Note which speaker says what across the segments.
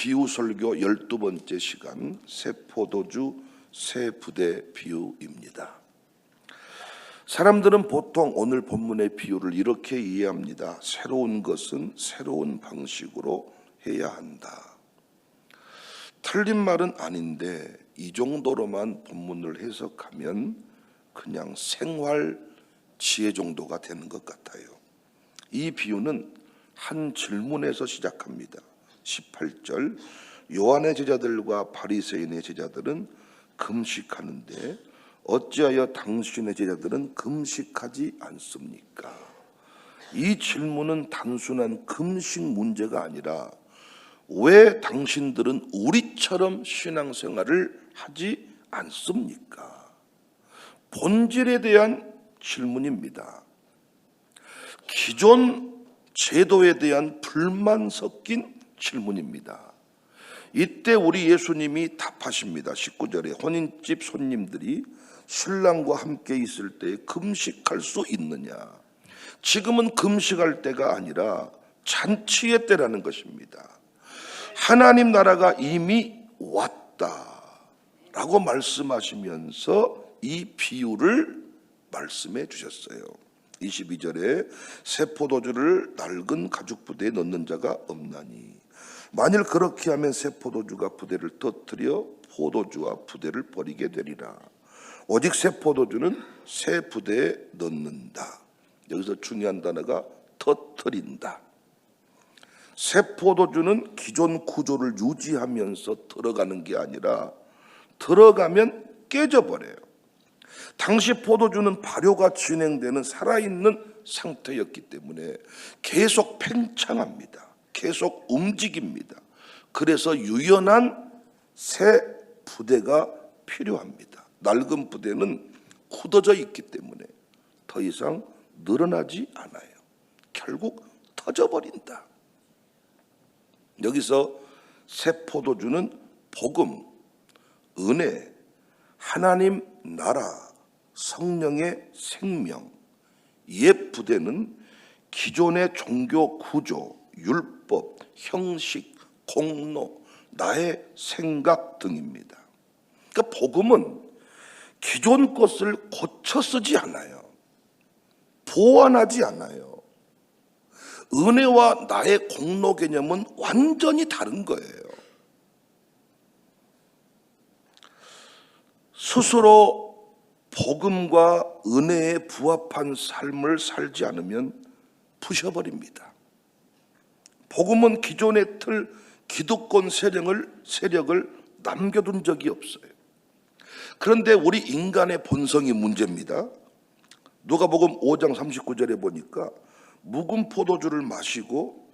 Speaker 1: 비유설교 12번째 시간, 새 포도주 새 부대 비유입니다. 사람들은 보통 오늘 본문의 비유를 이렇게 이해합니다. 새로운 것은 새로운 방식으로 해야 한다. 틀린 말은 아닌데 이 정도로만 본문을 해석하면 그냥 생활 지혜 정도가 되는 것 같아요. 이 비유는 한 질문에서 시작합니다. 18절, 요한의 제자들과 바리새인의 제자들은 금식하는데 어찌하여 당신의 제자들은 금식하지 않습니까? 이 질문은 단순한 금식 문제가 아니라 왜 당신들은 우리처럼 신앙생활을 하지 않습니까? 본질에 대한 질문입니다. 기존 제도에 대한 불만 섞인 질문입니다. 이때 우리 예수님이 답하십니다. 19절에 혼인집 손님들이 신랑과 함께 있을 때 금식할 수 있느냐? 지금은 금식할 때가 아니라 잔치의 때라는 것입니다. 하나님 나라가 이미 왔다라고 말씀하시면서 이 비유를 말씀해 주셨어요. 22절에 새 포도주를 낡은 가죽 부대에 넣는 자가 없나니 만일 그렇게 하면 새 포도주가 부대를 터뜨려 포도주와 부대를 버리게 되리라. 오직 새 포도주는 새 부대에 넣는다. 여기서 중요한 단어가 터뜨린다. 새 포도주는 기존 구조를 유지하면서 들어가는 게 아니라 들어가면 깨져버려요. 당시 포도주는 발효가 진행되는 살아있는 상태였기 때문에 계속 팽창합니다. 계속 움직입니다. 그래서 유연한 새 부대가 필요합니다. 낡은 부대는 굳어져 있기 때문에 더 이상 늘어나지 않아요. 결국 터져버린다. 여기서 새 포도주는 복음, 은혜, 하나님 나라, 성령의 생명, 옛 부대는 기존의 종교 구조, 율법, 형식, 공로, 나의 생각 등입니다. 그러니까 복음은 기존 것을 고쳐 쓰지 않아요. 보완하지 않아요. 은혜와 나의 공로 개념은 완전히 다른 거예요. 스스로 복음과 은혜에 부합한 삶을 살지 않으면 부셔버립니다. 복음은 기존의 틀 기득권 세력을 남겨둔 적이 없어요. 그런데 우리 인간의 본성이 문제입니다. 누가복음 5장 39절에 보니까 묵은 포도주를 마시고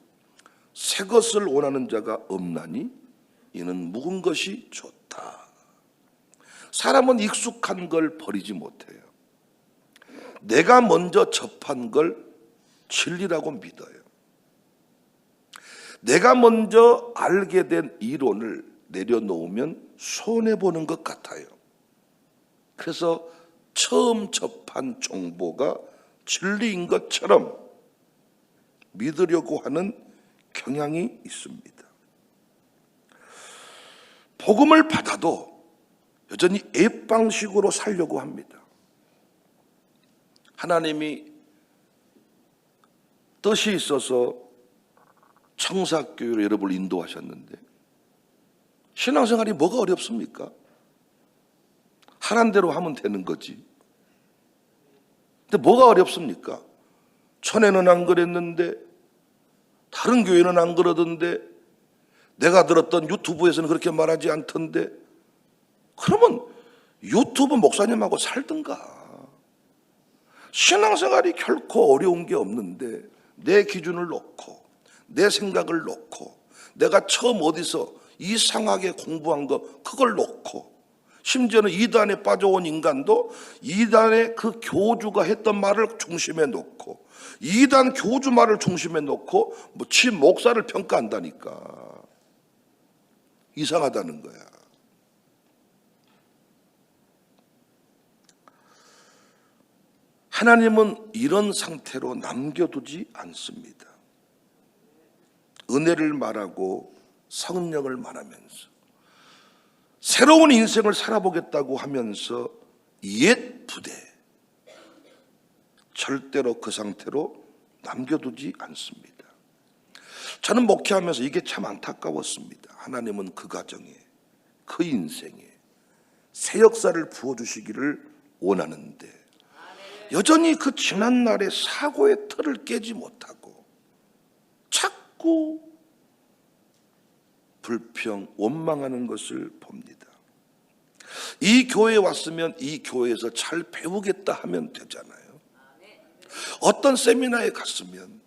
Speaker 1: 새 것을 원하는 자가 없나니 이는 묵은 것이 좋다. 사람은 익숙한 걸 버리지 못해요. 내가 먼저 접한 걸 진리라고 믿어요. 내가 먼저 알게 된 이론을 내려놓으면 손해보는 것 같아요. 그래서 처음 접한 정보가 진리인 것처럼 믿으려고 하는 경향이 있습니다. 복음을 받아도 여전히 옛 방식으로 살려고 합니다. 하나님이 뜻이 있어서 청사교회로 여러분을 인도하셨는데 신앙생활이 뭐가 어렵습니까? 하란 대로 하면 되는 거지. 근데 뭐가 어렵습니까? 천에는 안 그랬는데 다른 교회는 안 그러던데 내가 들었던 유튜브에서는 그렇게 말하지 않던데 그러면 유튜브 목사님하고 살든가. 신앙생활이 결코 어려운 게 없는데 내 기준을 놓고 내 생각을 놓고 내가 처음 어디서 이상하게 공부한 거 그걸 놓고 심지어는 이단에 빠져온 인간도 이단의 그 교주가 했던 말을 중심에 놓고 이단 교주 말을 중심에 놓고 지 목사를 평가한다니까. 이상하다는 거야. 하나님은 이런 상태로 남겨두지 않습니다. 은혜를 말하고 성령을 말하면서 새로운 인생을 살아보겠다고 하면서 옛 부대 절대로 그 상태로 남겨두지 않습니다. 저는 목회하면서 이게 참 안타까웠습니다. 하나님은 그 가정에, 그 인생에 새 역사를 부어주시기를 원하는데 여전히 그 지난날의 사고의 틀을 깨지 못하고 자꾸 불평, 원망하는 것을 봅니다. 이 교회에 왔으면 이 교회에서 잘 배우겠다 하면 되잖아요. 어떤 세미나에 갔으면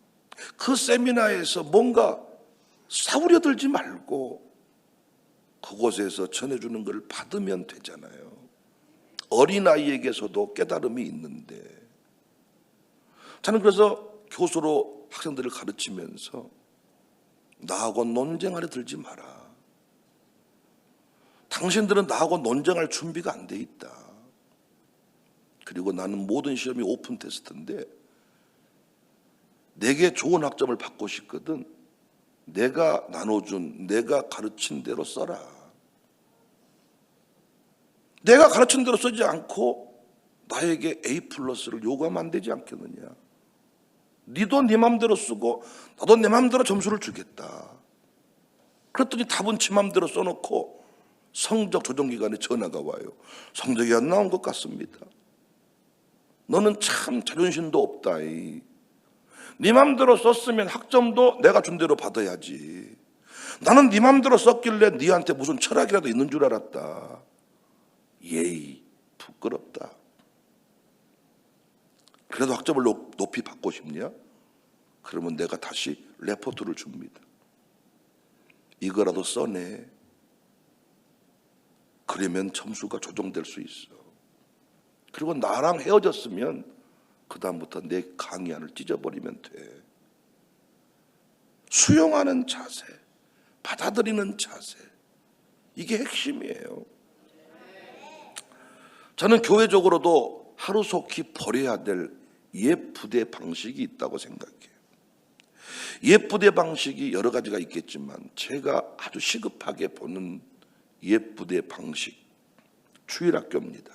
Speaker 1: 그 세미나에서 뭔가 싸우려들지 말고 그곳에서 전해주는 걸 받으면 되잖아요. 어린아이에게서도 깨달음이 있는데 저는 그래서 교수로 학생들을 가르치면서 나하고 논쟁하려 들지 마라. 당신들은 나하고 논쟁할 준비가 안 돼 있다. 그리고 나는 모든 시험이 오픈 테스트인데 내게 좋은 학점을 받고 싶거든 내가 나눠준, 내가 가르친 대로 써라. 내가 가르친 대로 쓰지 않고 나에게 A+를 요구하면 안 되지 않겠느냐. 니도 네 맘대로 쓰고 나도 내 맘대로 점수를 주겠다. 그랬더니 답은 지 맘대로 써놓고 성적 조정기관에 전화가 와요. 성적이 안 나온 것 같습니다. 너는 참 자존심도 없다. 네 맘대로 썼으면 학점도 내가 준 대로 받아야지. 나는 네 맘대로 썼길래 네한테 무슨 철학이라도 있는 줄 알았다. 예이, 부끄럽다. 그래도 학점을 높이 받고 싶냐? 그러면 내가 다시 레포트를 줍니다. 이거라도 써내. 그러면 점수가 조정될 수 있어. 그리고 나랑 헤어졌으면 그 다음부터 내 강의안을 찢어버리면 돼. 수용하는 자세, 받아들이는 자세, 이게 핵심이에요. 저는 교회적으로도 하루속히 버려야 될 옛 부대 방식이 있다고 생각해요. 옛 부대 방식이 여러 가지가 있겠지만 제가 아주 시급하게 보는 옛 부대 방식, 주일학교입니다.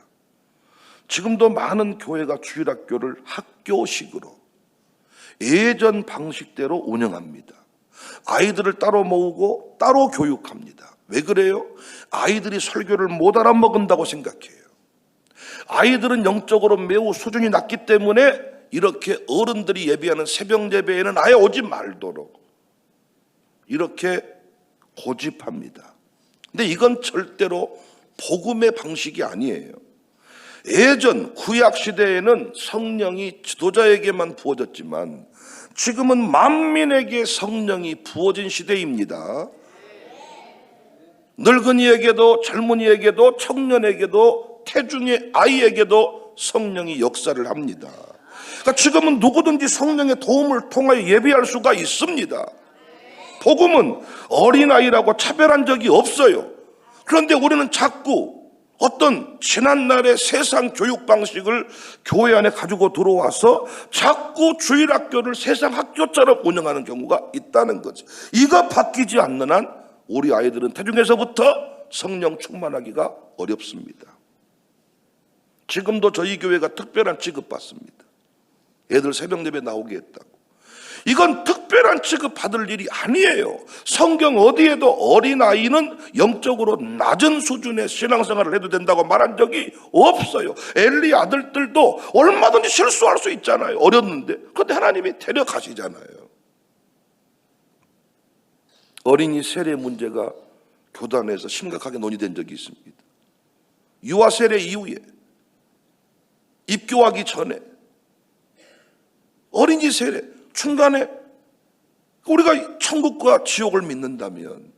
Speaker 1: 지금도 많은 교회가 주일학교를 학교식으로 예전 방식대로 운영합니다. 아이들을 따로 모으고 따로 교육합니다. 왜 그래요? 아이들이 설교를 못 알아먹는다고 생각해요. 아이들은 영적으로 매우 수준이 낮기 때문에 이렇게 어른들이 예배하는 새벽 예배에는 아예 오지 말도록 이렇게 고집합니다. 근데 이건 절대로 복음의 방식이 아니에요. 예전 구약 시대에는 성령이 지도자에게만 부어졌지만 지금은 만민에게 성령이 부어진 시대입니다. 늙은이에게도 젊은이에게도 청년에게도 태중의 아이에게도 성령이 역사를 합니다. 그러니까 지금은 누구든지 성령의 도움을 통하여 예배할 수가 있습니다. 복음은 어린아이라고 차별한 적이 없어요. 그런데 우리는 자꾸 어떤 지난날의 세상 교육 방식을 교회 안에 가지고 들어와서 자꾸 주일학교를 세상 학교처럼 운영하는 경우가 있다는 거죠. 이거 바뀌지 않는 한 우리 아이들은 태중에서부터 성령 충만하기가 어렵습니다. 지금도 저희 교회가 특별한 취급받습니다. 애들 새벽 예배 나오게 했다고. 이건 특별한 취급 받을 일이 아니에요. 성경 어디에도 어린아이는 영적으로 낮은 수준의 신앙생활을 해도 된다고 말한 적이 없어요. 엘리 아들들도 얼마든지 실수할 수 있잖아요. 어렸는데. 그런데 하나님이 데려가시잖아요. 어린이 세례 문제가 교단에서 심각하게 논의된 적이 있습니다. 유아 세례 이후에 입교하기 전에 어린이 세례 중간에 우리가 천국과 지옥을 믿는다면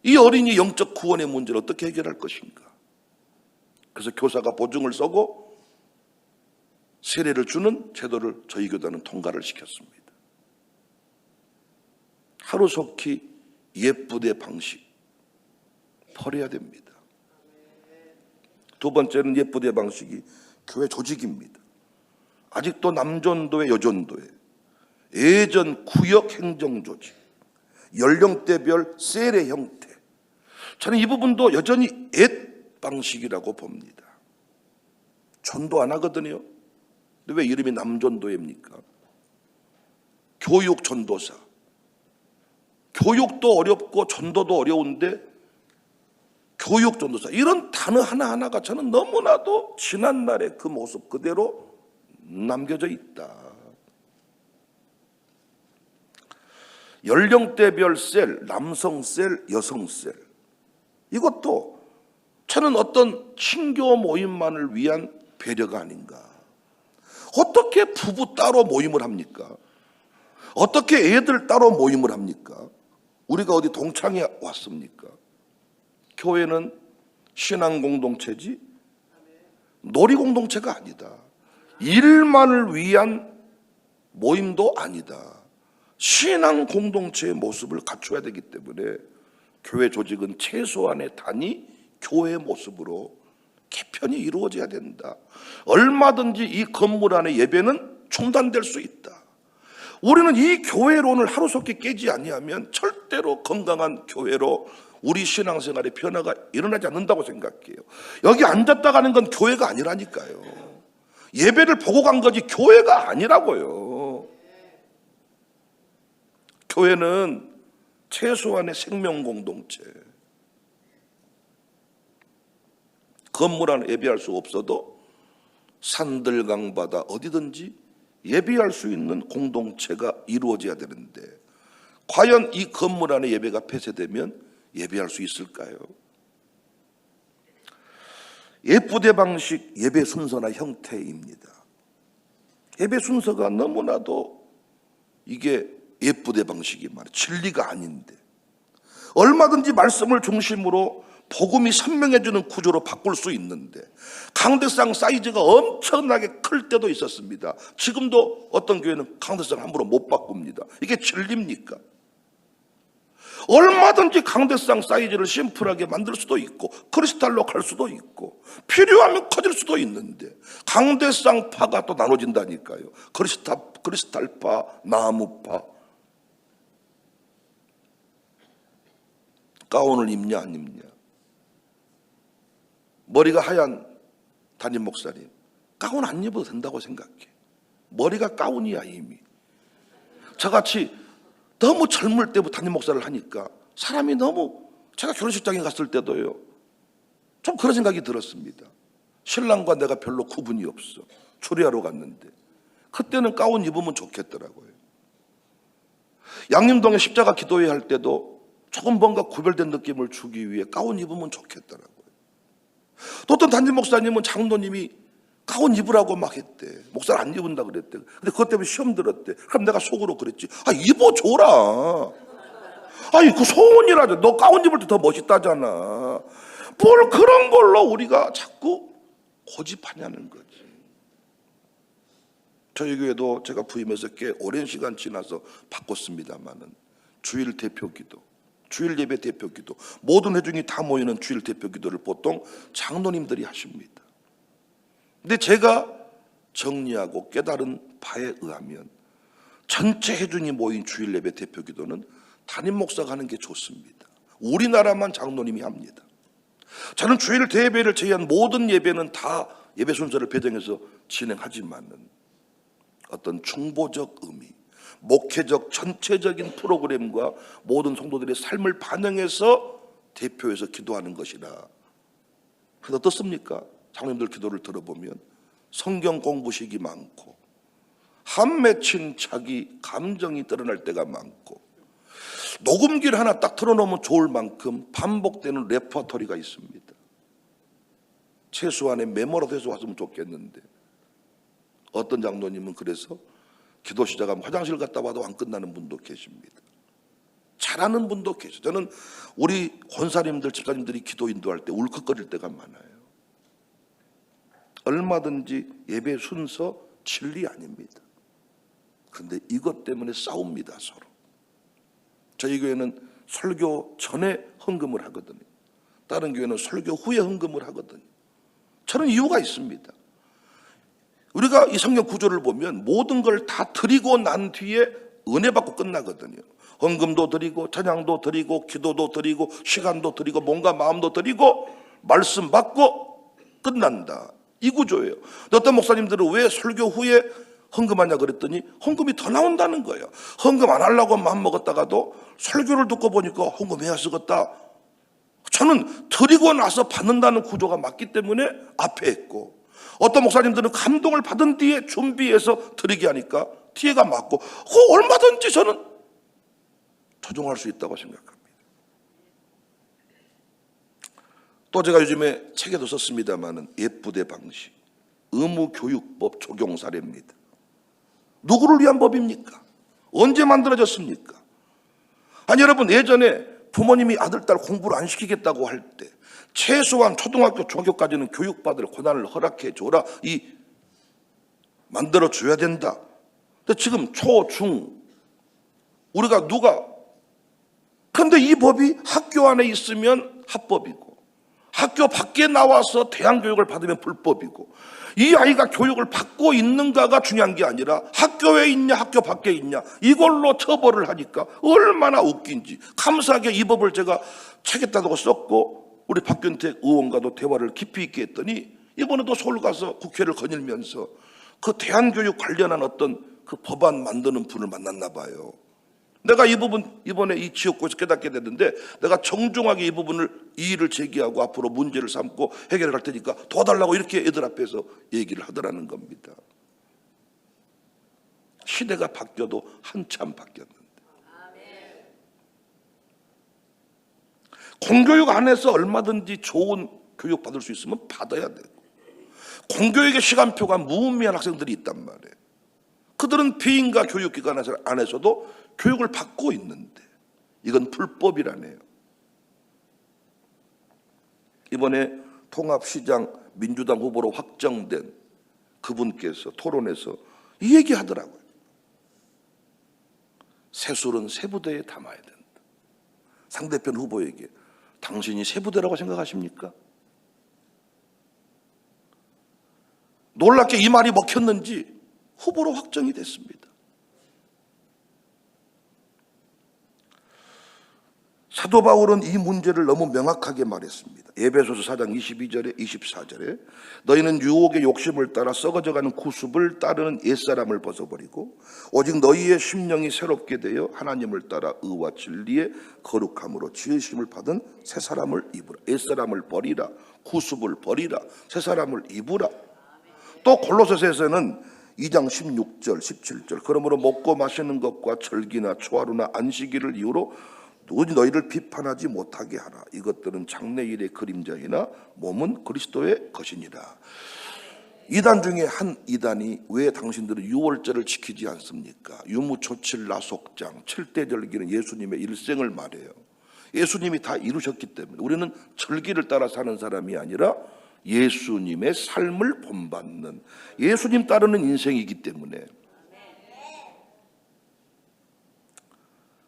Speaker 1: 이 어린이 영적 구원의 문제를 어떻게 해결할 것인가? 그래서 교사가 보증을 서고 세례를 주는 제도를 저희 교단은 통과를 시켰습니다. 하루속히 예쁘대 방식 버려야 됩니다. 두 번째는 예쁘대 방식이 교회 조직입니다. 아직도 남전도회, 여전도회, 예전 구역 행정 조직, 연령대별 셀의 형태. 저는 이 부분도 여전히 옛 방식이라고 봅니다. 전도 안 하거든요. 근데 왜 이름이 남전도입니까? 교육 전도사. 교육도 어렵고 전도도 어려운데 교육 전도사. 이런 단어 하나하나가 저는 너무나도 지난날의 그 모습 그대로 남겨져 있다. 연령대별 셀, 남성 셀, 여성 셀. 이것도 저는 어떤 친교 모임만을 위한 배려가 아닌가. 어떻게 부부 따로 모임을 합니까? 어떻게 애들 따로 모임을 합니까? 우리가 어디 동창회 왔습니까? 교회는 신앙 공동체지 놀이 공동체가 아니다. 일만을 위한 모임도 아니다. 신앙 공동체의 모습을 갖춰야 되기 때문에 교회 조직은 최소한의 단위 교회의 모습으로 개편이 이루어져야 된다. 얼마든지 이 건물 안의 예배는 중단될 수 있다. 우리는 이 교회론을 하루속히 깨지 아니하면 절대로 건강한 교회로 우리 신앙생활의 변화가 일어나지 않는다고 생각해요. 여기 앉았다 가는 건 교회가 아니라니까요. 예배를 보고 간 거지 교회가 아니라고요. 교회는 최소한의 생명 공동체. 건물 안에 예배할 수 없어도 산들 강바다 어디든지 예배할 수 있는 공동체가 이루어져야 되는데 과연 이 건물 안에 예배가 폐쇄되면 예배할 수 있을까요? 예부대 방식 예배 순서나 형태입니다. 예배 순서가 너무나도 이게 예부대 방식이 말이에요. 진리가 아닌데 얼마든지 말씀을 중심으로 복음이 선명해주는 구조로 바꿀 수 있는데 강대상 사이즈가 엄청나게 클 때도 있었습니다. 지금도 어떤 교회는 강대상 함부로 못 바꿉니다. 이게 진리입니까? 얼마든지 강대상 사이즈를 심플하게 만들 수도 있고 크리스탈로 갈 수도 있고 필요하면 커질 수도 있는데 강대상파가 또 나눠진다니까요. 크리스탈파, 나무파. 가운을 입냐 안 입냐. 머리가 하얀 담임 목사님, 가운 안 입어도 된다고 생각해. 머리가 가운이야 이미. 저같이 너무 젊을 때부터 담임 목사를 하니까 사람이 너무, 제가 결혼식장에 갔을 때도요 좀 그런 생각이 들었습니다. 신랑과 내가 별로 구분이 없어. 초대하러 갔는데 그때는 가운 입으면 좋겠더라고요. 양림동에 십자가 기도회 할 때도 조금 뭔가 구별된 느낌을 주기 위해 가운 입으면 좋겠더라고요. 또 어떤 담임 목사님은 장로님이 가운 입으라고 막 했대. 목사를 안 입은다 그랬대. 근데 그것 때문에 시험 들었대. 그럼 내가 속으로 그랬지. 입어줘라. 그 소원이라죠. 너 가운 입을 때 더 멋있다잖아. 뭘 그런 걸로 우리가 자꾸 고집하냐는 거지. 저희 교회도 제가 부임해서 꽤 오랜 시간 지나서 바꿨습니다만은 주일 대표 기도, 주일 예배 대표 기도, 모든 회중이 다 모이는 주일 대표 기도를 보통 장로님들이 하십니다. 근데 제가 정리하고 깨달은 바에 의하면 전체 회중이 모인 주일 예배 대표 기도는 담임 목사가 하는 게 좋습니다. 우리나라만 장로님이 합니다. 저는 주일 대예배를 제외한 모든 예배는 다 예배 순서를 배정해서 진행하지만은 어떤 중보적 의미, 목회적 전체적인 프로그램과 모든 성도들의 삶을 반영해서 대표해서 기도하는 것이라. 그래서 어떻습니까? 장로님들 기도를 들어보면 성경 공부식이 많고 한 맺힌 자기 감정이 드러날 때가 많고 녹음기를 하나 딱 틀어놓으면 좋을 만큼 반복되는 레퍼토리가 있습니다. 최소한의 메모라도 해서 왔으면 좋겠는데 어떤 장로님은 그래서 기도 시작하면 화장실 갔다 와도 안 끝나는 분도 계십니다. 잘하는 분도 계셔. 저는 우리 권사님들, 집사님들이 기도 인도할 때 울컥거릴 때가 많아요. 얼마든지 예배 순서 진리 아닙니다. 그런데 이것 때문에 싸웁니다, 서로. 저희 교회는 설교 전에 헌금을 하거든요. 다른 교회는 설교 후에 헌금을 하거든요. 저는 이유가 있습니다. 우리가 이 성경 구조를 보면 모든 걸 다 드리고 난 뒤에 은혜 받고 끝나거든요. 헌금도 드리고 찬양도 드리고 기도도 드리고 시간도 드리고 몸과 마음도 드리고 말씀 받고 끝난다. 이 구조예요. 어떤 목사님들은 왜 설교 후에 헌금하냐 그랬더니 헌금이 더 나온다는 거예요. 헌금 안 하려고 마음먹었다가도 설교를 듣고 보니까 헌금해야 쓰겠다. 저는 드리고 나서 받는다는 구조가 맞기 때문에 앞에 했고, 어떤 목사님들은 감동을 받은 뒤에 준비해서 드리게 하니까 뒤에가 맞고, 그거 얼마든지 저는 조정할 수 있다고 생각합니다. 또 제가 요즘에 책에도 썼습니다마는 예부대 방식, 의무교육법 적용 사례입니다. 누구를 위한 법입니까? 언제 만들어졌습니까? 아니 여러분, 예전에 부모님이 아들 딸 공부를 안 시키겠다고 할 때 최소한 초등학교 중학교까지는 교육받을 권한을 허락해 줘라, 이 만들어 줘야 된다. 근데 지금 초, 중 우리가 근데 이 법이 학교 안에 있으면 합법이고 학교 밖에 나와서 대학 교육을 받으면 불법이고, 이 아이가 교육을 받고 있는가가 중요한 게 아니라 학교에 있냐 학교 밖에 있냐 이걸로 처벌을 하니까 얼마나 웃긴지. 감사하게 이 법을 제가 책에다가 썼고 우리 박균택 의원과도 대화를 깊이 있게 했더니 이번에도 서울 가서 국회를 거닐면서 그 대한교육 관련한 어떤 그 법안 만드는 분을 만났나 봐요. 내가 이 부분 이번에 이 지역구에서 깨닫게 됐는데 내가 정중하게 이 부분을 이의를 제기하고 앞으로 문제를 삼고 해결해 갈 테니까 도와달라고 이렇게 애들 앞에서 얘기를 하더라는 겁니다. 시대가 바뀌어도 한참 바뀌었는데, 공교육 안에서 얼마든지 좋은 교육 받을 수 있으면 받아야 되고, 공교육의 시간표가 무의미한 학생들이 있단 말이에요. 그들은 비인가 교육기관 안에서도 교육을 받고 있는데 이건 불법이라네요. 이번에 통합시장 민주당 후보로 확정된 그분께서 토론에서 이 얘기 하더라고요. 새술은 세부대에 담아야 된다. 상대편 후보에게 당신이 세부대라고 생각하십니까? 놀랍게 이 말이 먹혔는지 후보로 확정이 됐습니다. 사도 바울은 이 문제를 너무 명확하게 말했습니다. 에베소서 4장 22절에 24절에 너희는 유혹의 욕심을 따라 썩어져가는 구습을 따르는 옛사람을 벗어버리고 오직 너희의 심령이 새롭게 되어 하나님을 따라 의와 진리의 거룩함으로 지으심을 받은 새 사람을 입으라. 옛사람을 버리라. 구습을 버리라. 새 사람을 입으라. 또 골로새서에서는 2장 16절 17절 그러므로 먹고 마시는 것과 절기나 초하루나 안식일을 이유로 누구든지 너희를 비판하지 못하게 하라. 이것들은 장래일의 그림자이나 몸은 그리스도의 것이니라. 이단 중에 한 이단이 왜 당신들은 유월절을 지키지 않습니까? 유무초칠 나속장 7대 절기는 예수님의 일생을 말해요. 예수님이 다 이루셨기 때문에 우리는 절기를 따라 사는 사람이 아니라 예수님의 삶을 본받는, 예수님 따르는 인생이기 때문에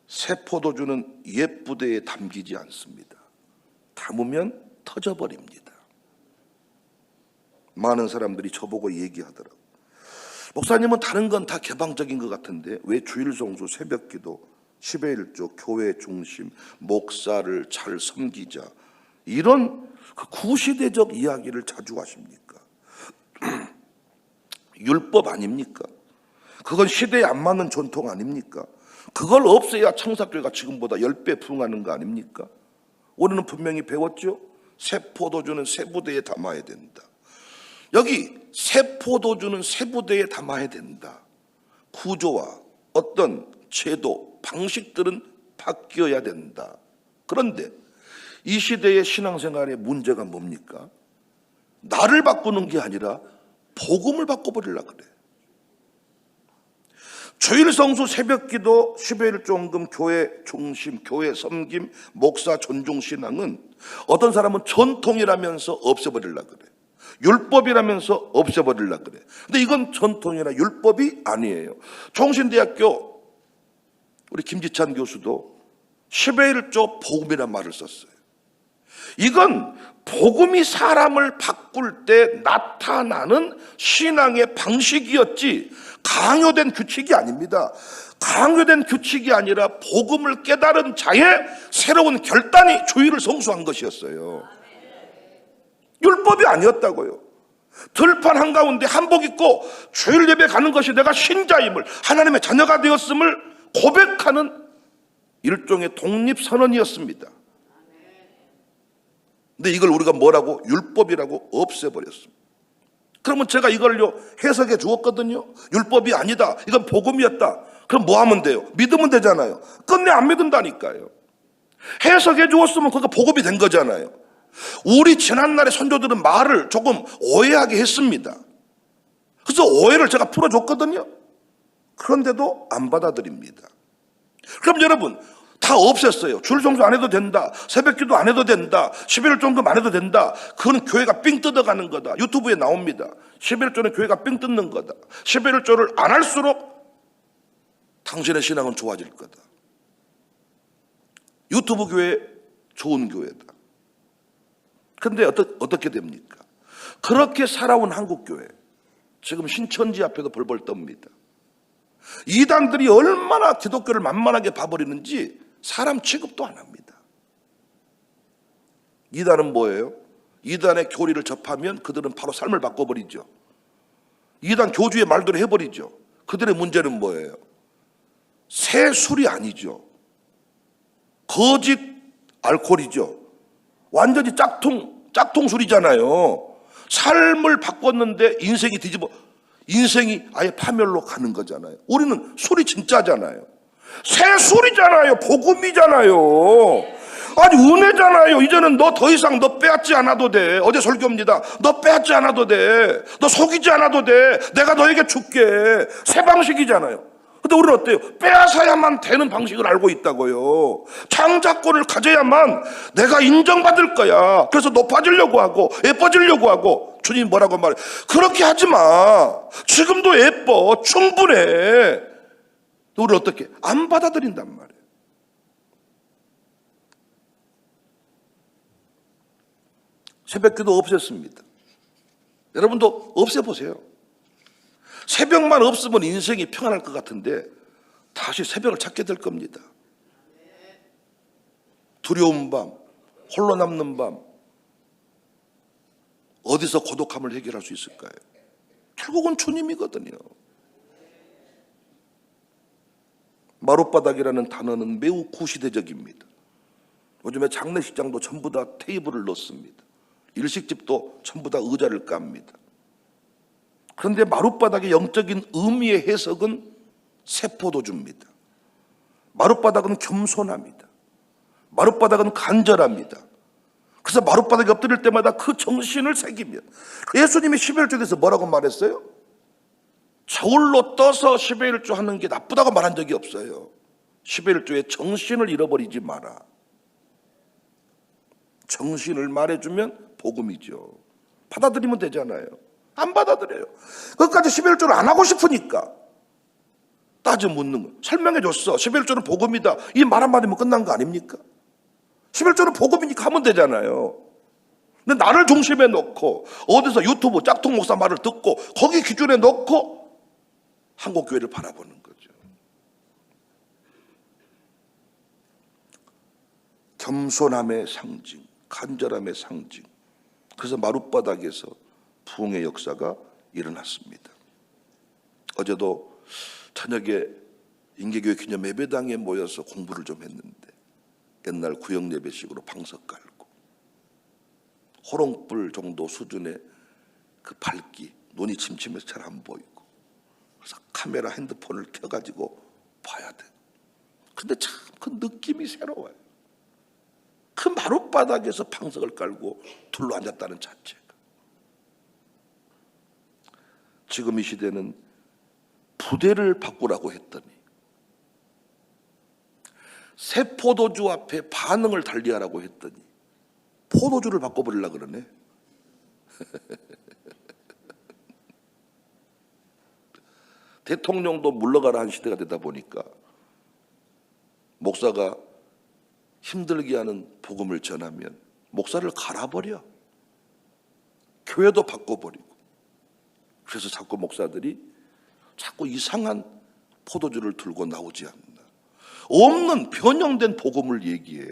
Speaker 1: 새 포도주는 옛 부대에 담기지 않습니다. 담으면 터져버립니다. 많은 사람들이 저보고 얘기하더라고요. 목사님은 다른 건 다 개방적인 것 같은데 왜 주일성수, 새벽기도, 10의 1조, 교회 중심, 목사를 잘 섬기자 이런 그 구시대적 이야기를 자주 하십니까? 율법 아닙니까? 그건 시대에 안 맞는 전통 아닙니까? 그걸 없애야 청사교회가 지금보다 10배 부흥하는 거 아닙니까? 우리는 분명히 배웠죠? 새 포도주는 새 부대에 담아야 된다. 여기 새 포도주는 새 부대에 담아야 된다. 구조와 어떤 제도, 방식들은 바뀌어야 된다. 그런데 이 시대의 신앙생활의 문제가 뭡니까? 나를 바꾸는 게 아니라 복음을 바꿔버리려고 그래. 주일성수, 새벽기도, 10의 1조, 교회 중심, 교회 섬김, 목사 존중 신앙은 어떤 사람은 전통이라면서 없애버리려고 그래. 율법이라면서 없애버리려고 그래. 근데 이건 전통이나 율법이 아니에요. 종신대학교 우리 김지찬 교수도 10의 1조 복음이라는 말을 썼어요. 이건 복음이 사람을 바꿀 때 나타나는 신앙의 방식이었지 강요된 규칙이 아닙니다. 강요된 규칙이 아니라 복음을 깨달은 자의 새로운 결단이 주의를 성수한 것이었어요. 율법이 아니었다고요. 들판 한가운데 한복 입고 주일 예배 가는 것이 내가 신자임을, 하나님의 자녀가 되었음을 고백하는 일종의 독립선언이었습니다. 근데 이걸 우리가 뭐라고? 율법이라고 없애버렸습니다. 그러면 제가 이걸요 해석해 주었거든요. 율법이 아니다, 이건 복음이었다. 그럼 뭐 하면 돼요? 믿으면 되잖아요. 끝내 안 믿는다니까요. 해석해 주었으면 그거 복음이 된 거잖아요. 우리 지난날의 선조들은 말을 조금 오해하게 했습니다. 그래서 오해를 제가 풀어줬거든요. 그런데도 안 받아들입니다. 그럼 여러분, 다 없앴어요. 줄 성수 안 해도 된다, 새벽기도 안 해도 된다, 11월 종금 안 해도 된다. 그건 교회가 삥 뜯어가는 거다. 유튜브에 나옵니다. 11조는 교회가 삥 뜯는 거다. 11조를 안 할수록 당신의 신앙은 좋아질 거다. 유튜브 교회 좋은 교회다. 근데 어떻게 됩니까? 그렇게 살아온 한국교회, 지금 신천지 앞에도 벌벌 떱니다. 이단들이 얼마나 기독교를 만만하게 봐버리는지 사람 취급도 안 합니다. 이단은 뭐예요? 이단의 교리를 접하면 그들은 바로 삶을 바꿔버리죠. 이단 교주의 말대로 해버리죠. 그들의 문제는 뭐예요? 새 술이 아니죠. 거짓 알코올이죠. 완전히 짝퉁 술이잖아요. 삶을 바꿨는데 인생이 아예 파멸로 가는 거잖아요. 우리는 술이 진짜잖아요. 새 술이잖아요. 복음이잖아요. 아니 은혜잖아요. 이제는 너 더 이상 너 빼앗지 않아도 돼. 어제 설교입니다. 너 빼앗지 않아도 돼. 너 속이지 않아도 돼. 내가 너에게 줄게. 새 방식이잖아요. 근데 우리는 어때요? 빼앗아야만 되는 방식을 알고 있다고요. 창작권을 가져야만 내가 인정받을 거야. 그래서 높아지려고 하고 예뻐지려고 하고. 주님 뭐라고 말해? 그렇게 하지 마. 지금도 예뻐. 충분해. 우리는 어떻게? 안 받아들인단 말이에요. 새벽기도 없앴습니다. 여러분도 없애보세요. 새벽만 없으면 인생이 평안할 것 같은데 다시 새벽을 찾게 될 겁니다. 두려운 밤, 홀로 남는 밤, 어디서 고독함을 해결할 수 있을까요? 결국은 주님이거든요. 마룻바닥이라는 단어는 매우 구시대적입니다. 요즘에 장례식장도 전부 다 테이블을 넣습니다. 일식집도 전부 다 의자를 깝니다. 그런데 마룻바닥의 영적인 의미의 해석은 세포도주입니다. 마룻바닥은 겸손합니다. 마룻바닥은 간절합니다. 그래서 마룻바닥에 엎드릴 때마다 그 정신을 새기면, 예수님이 11조에서 뭐라고 말했어요? 저울로 떠서 11조 하는 게 나쁘다고 말한 적이 없어요. 11조의 정신을 잃어버리지 마라. 정신을 말해주면 복음이죠. 받아들이면 되잖아요. 안 받아들여요. 그것까지 11조를 안 하고 싶으니까 따져 묻는 거. 설명해 줬어. 11조는 복음이다. 이 말 한마디면 끝난 거 아닙니까? 11조는 복음이니까 하면 되잖아요. 근데 나를 중심에 놓고 어디서 유튜브 짝퉁 목사 말을 듣고 거기 기준에 놓고 한국교회를 바라보는 거죠. 겸손함의 상징, 간절함의 상징. 그래서 마룻바닥에서 부흥의 역사가 일어났습니다. 어제도 저녁에 인계교회 기념 예배당에 모여서 공부를 좀 했는데, 옛날 구역 예배식으로 방석 깔고 호롱불 정도 수준의 그 밝기, 눈이 침침해서 잘 안 보이고, 그래서 카메라 핸드폰을 켜가지고 봐야 돼. 근데 참 그 느낌이 새로워요. 그 마룻바닥에서 방석을 깔고 둘러앉았다는 자체가. 지금 이 시대는 부대를 바꾸라고 했더니 새 포도주 앞에 반응을 달리하라고 했더니 포도주를 바꿔버리려고 그러네. 대통령도 물러가라 한 시대가 되다 보니까 목사가 힘들게 하는 복음을 전하면 목사를 갈아버려. 교회도 바꿔버리고. 그래서 자꾸 목사들이 자꾸 이상한 포도주를 들고 나오지 않나. 없는 변형된 복음을 얘기해.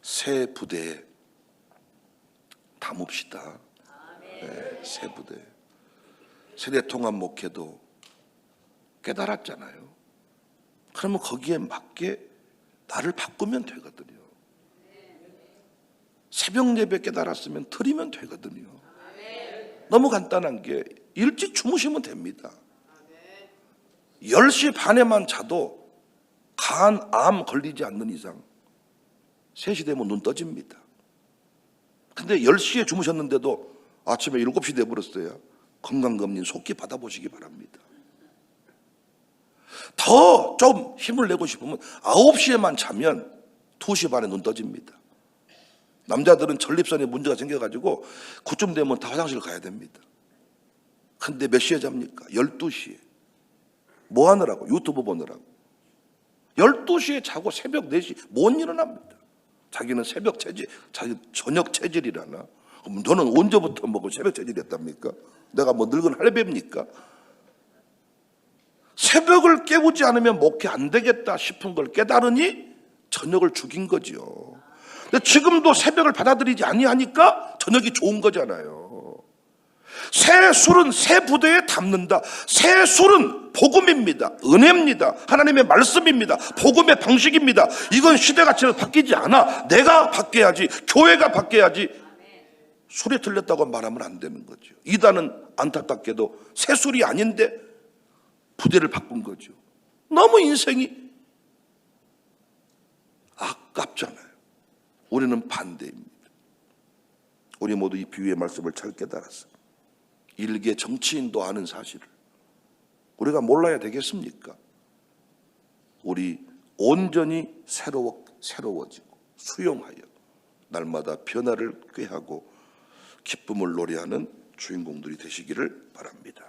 Speaker 1: 새 부대에 담읍시다. 네, 새 부대. 세대통합 목회도 깨달았잖아요. 그러면 거기에 맞게 나를 바꾸면 되거든요. 새벽 예배 깨달았으면 드리면 되거든요. 너무 간단한 게 일찍 주무시면 됩니다. 10시 반에만 자도 간, 암 걸리지 않는 이상 3시 되면 눈 떠집니다. 근데 10시에 주무셨는데도 아침에 7시 돼버렸어요. 건강검진 속기 받아보시기 바랍니다. 더 좀 힘을 내고 싶으면 9시에만 자면 2시 반에 눈 떠집니다. 남자들은 전립선에 문제가 생겨가지고 그쯤 되면 다 화장실 가야 됩니다. 근데 몇 시에 잡니까? 12시에. 뭐 하느라고? 유튜브 보느라고. 12시에 자고 새벽 4시 못 일어납니다. 자기는 새벽 체질, 자기 저녁 체질이라나. 그럼 너는 언제부터 먹고 새벽 체질이었답니까? 내가 뭐 늙은 할배입니까? 새벽을 깨우지 않으면 목회 안 되겠다 싶은 걸 깨달으니 저녁을 죽인 거죠. 근데 지금도 새벽을 받아들이지 아니하니까 저녁이 좋은 거잖아요. 새 술은 새 부대에 담는다. 새 술은 복음입니다. 은혜입니다. 하나님의 말씀입니다. 복음의 방식입니다. 이건 시대가 바뀌지 않아. 내가 바뀌어야지. 교회가 바뀌어야지. 술에 틀렸다고 말하면 안 되는 거죠. 이단은 안타깝게도 새 술이 아닌데 부대를 바꾼 거죠. 너무 인생이 아깝잖아요. 우리는 반대입니다. 우리 모두 이 비유의 말씀을 잘 깨달았어요. 일개 정치인도 아는 사실을 우리가 몰라야 되겠습니까? 우리 온전히 새로워지고 수용하여 날마다 변화를 꾀하고 기쁨을 노래하는 주인공들이 되시기를 바랍니다.